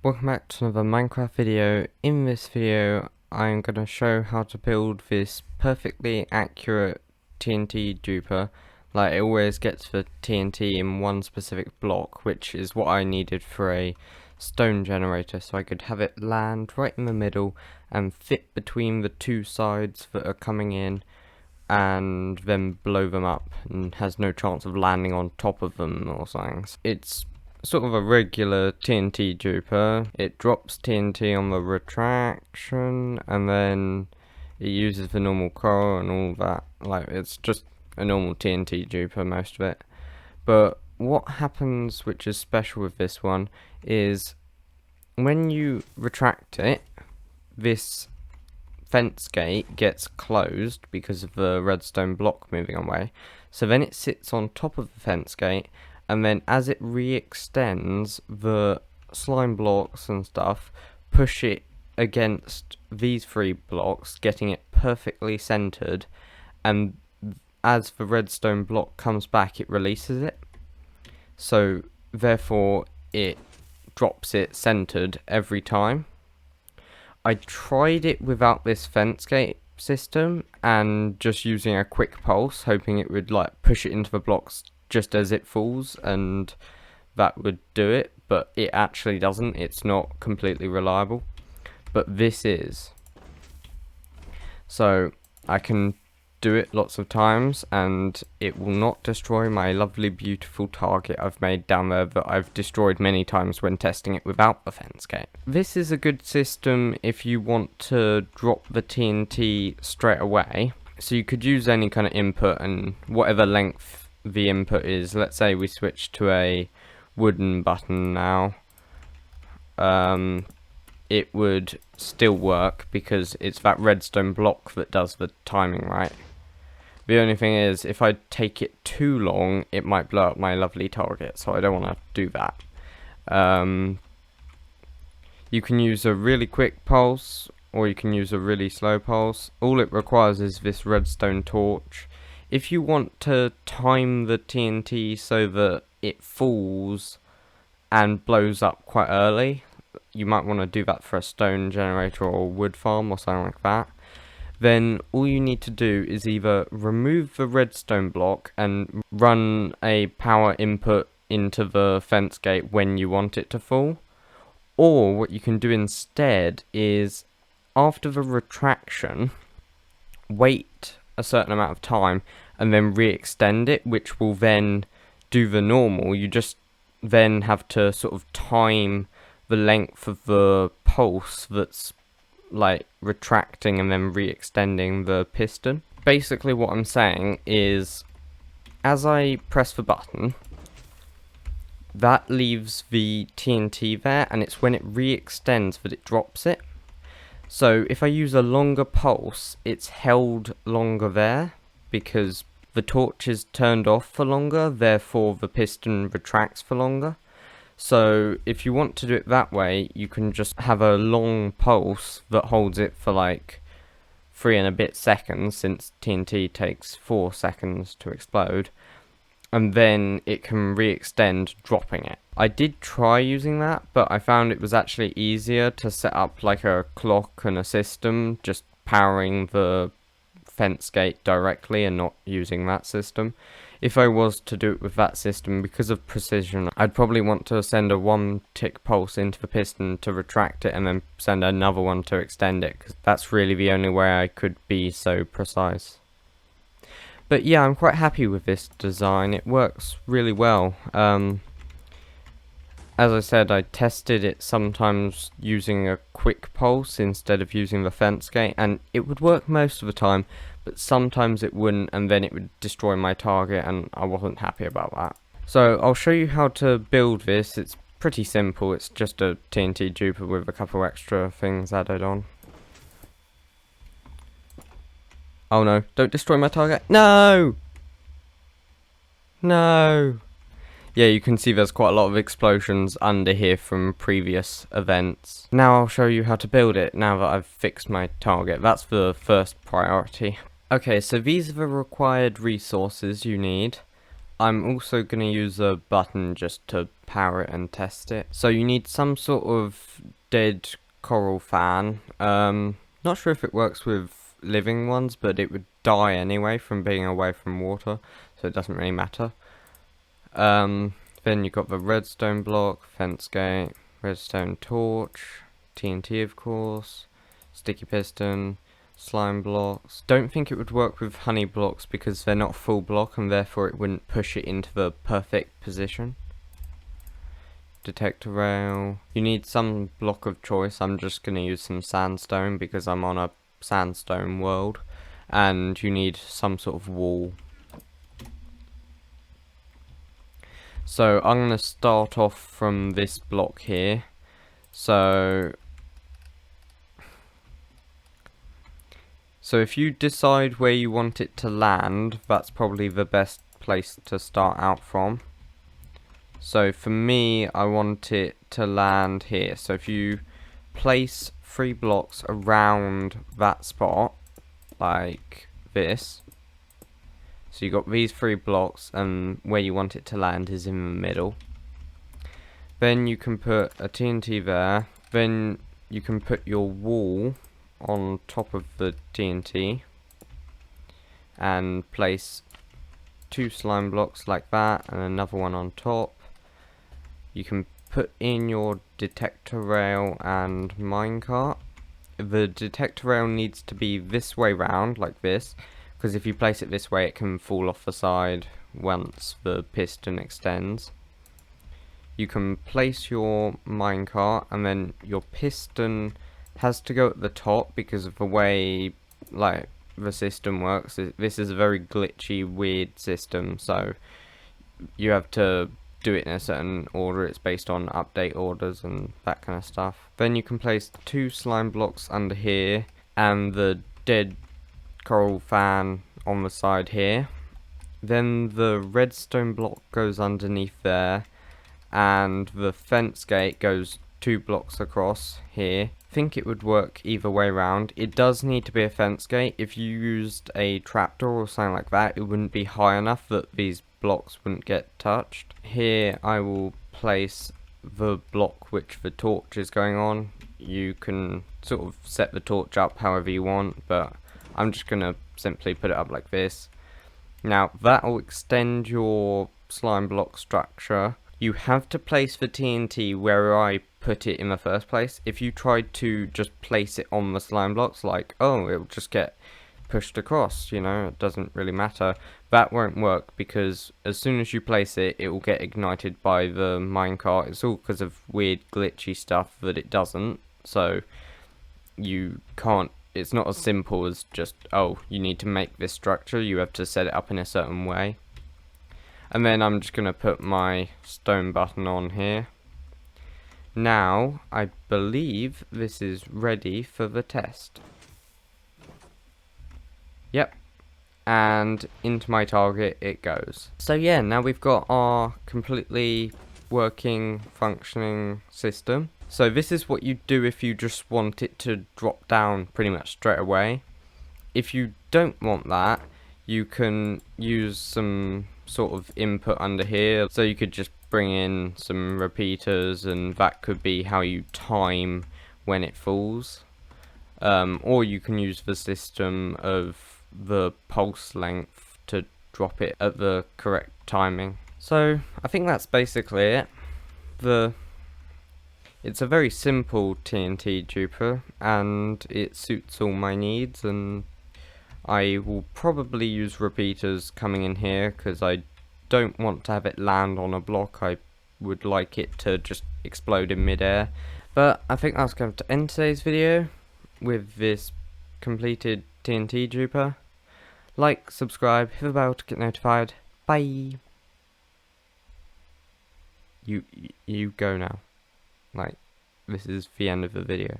Welcome back to another Minecraft video. In this video I'm going to show how to build this perfectly accurate TNT duper. Like, it always gets the TNT in one specific block, which is what I needed for a stone generator, so I could have it land right in the middle and fit between the two sides that are coming in and then blow them up, and has no chance of landing on top of them or something. It's sort of a regular TNT duper. It drops TNT on the retraction, and then it uses the normal coral and all that. Like, it's just a normal TNT duper, most of it. But what happens, which is special with this one, is when you retract it, this fence gate gets closed because of the redstone block moving away. So then it sits on top of the fence gate, and then as it re-extends, the slime blocks and stuff push it against these three blocks, getting it perfectly centered, and as the redstone block comes back, it releases it. So therefore it drops it centered every time. I tried it without this fence gate system and just using a quick pulse, hoping it would like push it into the blocks just as it falls, and that would do it, but it actually doesn't. It's not completely reliable, but this is. So I can do it lots of times and it will not destroy my lovely beautiful target I've made down there that I've destroyed many times when testing it without the fence gate. This is a good system if you want to drop the TNT straight away. So you could use any kind of input, and whatever length the input is. Let's say we switch to a wooden button now. It would still work because it's that redstone block that does the timing, right? The only thing is, if I take it too long, it might blow up my lovely target, so I don't want to do that. You can use a really quick pulse, or you can use a really slow pulse. All it requires is this redstone torch. If you want to time the TNT so that it falls and blows up quite early, you might want to do that for a stone generator or a wood farm or something like that. Then all you need to do is either remove the redstone block and run a power input into the fence gate when you want it to fall. Or what you can do instead is, after the retraction, wait a certain amount of time and then re-extend it, which will then do the normal. You just then have to sort of time the length of the pulse that's like retracting and then re-extending the piston. Basically what I'm saying is, as I press the button, that leaves the TNT there, and it's when it re-extends that it drops it. So if I use a longer pulse, it's held longer there because the torch is turned off for longer, therefore the piston retracts for longer. So if you want to do it that way, you can just have a long pulse that holds it for like 3 and a bit seconds, since TNT takes 4 seconds to explode, and then it can re-extend, dropping it. I did try using that, but I found it was actually easier to set up like a clock and a system, just powering the fence gate directly and not using that system. If I was to do it with that system, because of precision, I'd probably want to send a 1-tick pulse into the piston to retract it and then send another one to extend it, because that's really the only way I could be so precise. But yeah, I'm quite happy with this design. It works really well. As I said, I tested it sometimes using a quick pulse instead of using the fence gate, and it would work most of the time, but sometimes it wouldn't, and then it would destroy my target, and I wasn't happy about that. So I'll show you how to build this. It's pretty simple. It's just a TNT duper with a couple extra things added on. Oh no, don't destroy my target. No! No! Yeah, you can see there's quite a lot of explosions under here from previous events. Now I'll show you how to build it, now that I've fixed my target. That's the first priority. Okay, so these are the required resources you need. I'm also going to use a button just to power it and test it. So you need some sort of dead coral fan. Not sure if it works with living ones, but it would die anyway from being away from water, so it doesn't really matter. Then you've got the redstone block, fence gate, redstone torch, TNT of course, sticky piston, slime blocks. Don't think it would work with honey blocks because they're not full block and therefore it wouldn't push it into the perfect position. Detector rail. You need some block of choice. I'm just going to use some sandstone because I'm on a sandstone world. And you need some sort of wall. So I'm going to start off from this block here. So if you decide where you want it to land, that's probably the best place to start out from. So for me, I want it to land here. So if you place 3 blocks around that spot, like this. So you got these 3 blocks, and where you want it to land is in the middle. Then you can put a TNT there. Then you can put your wall on top of the TNT and place 2 slime blocks like that and another one on top. You can put in your detector rail and minecart. The detector rail needs to be this way round, like this, because if you place it this way it can fall off the side once the piston extends. You can place your minecart and then your piston has to go at the top because of the way like the system works. This is a very glitchy, weird system, so you have to do it in a certain order. It's based on update orders and that kind of stuff. Then you can place 2 slime blocks under here and the dead coral fan on the side here. Then the redstone block goes underneath there and the fence gate goes 2 blocks across here. I think it would work either way around. It does need to be a fence gate. If you used a trapdoor or something like that, it wouldn't be high enough that these blocks wouldn't get touched. Here I will place the block which the torch is going on. You can sort of set the torch up however you want, but I'm just going to simply put it up like this. Now that will extend your slime block structure. You have to place the TNT where I put it in the first place. If you tried to just place it on the slime blocks, like, oh, it'll just get pushed across, you know, it doesn't really matter. That won't work because as soon as you place it, it will get ignited by the minecart. It's all because of weird glitchy stuff that it doesn't. So you can't, it's not as simple as just, oh, you need to make this structure. You have to set it up in a certain way. And then I'm just going to put my stone button on here. Now, I believe this is ready for the test. Yep. And into my target it goes. So yeah, now we've got our completely working, functioning system. So this is what you do if you just want it to drop down pretty much straight away. If you don't want that, you can use some sort of input under here. So you could just bring in some repeaters and that could be how you time when it falls. Or you can use the system of the pulse length to drop it at the correct timing. So I think that's basically it. It's a very simple TNT duper and it suits all my needs, and I will probably use repeaters coming in here because I don't want to have it land on a block. I would like it to just explode in midair. But I think that's going to end today's video with this completed TNT duper. Like, subscribe, hit the bell to get notified. Bye. You go now. Like, this is the end of the video.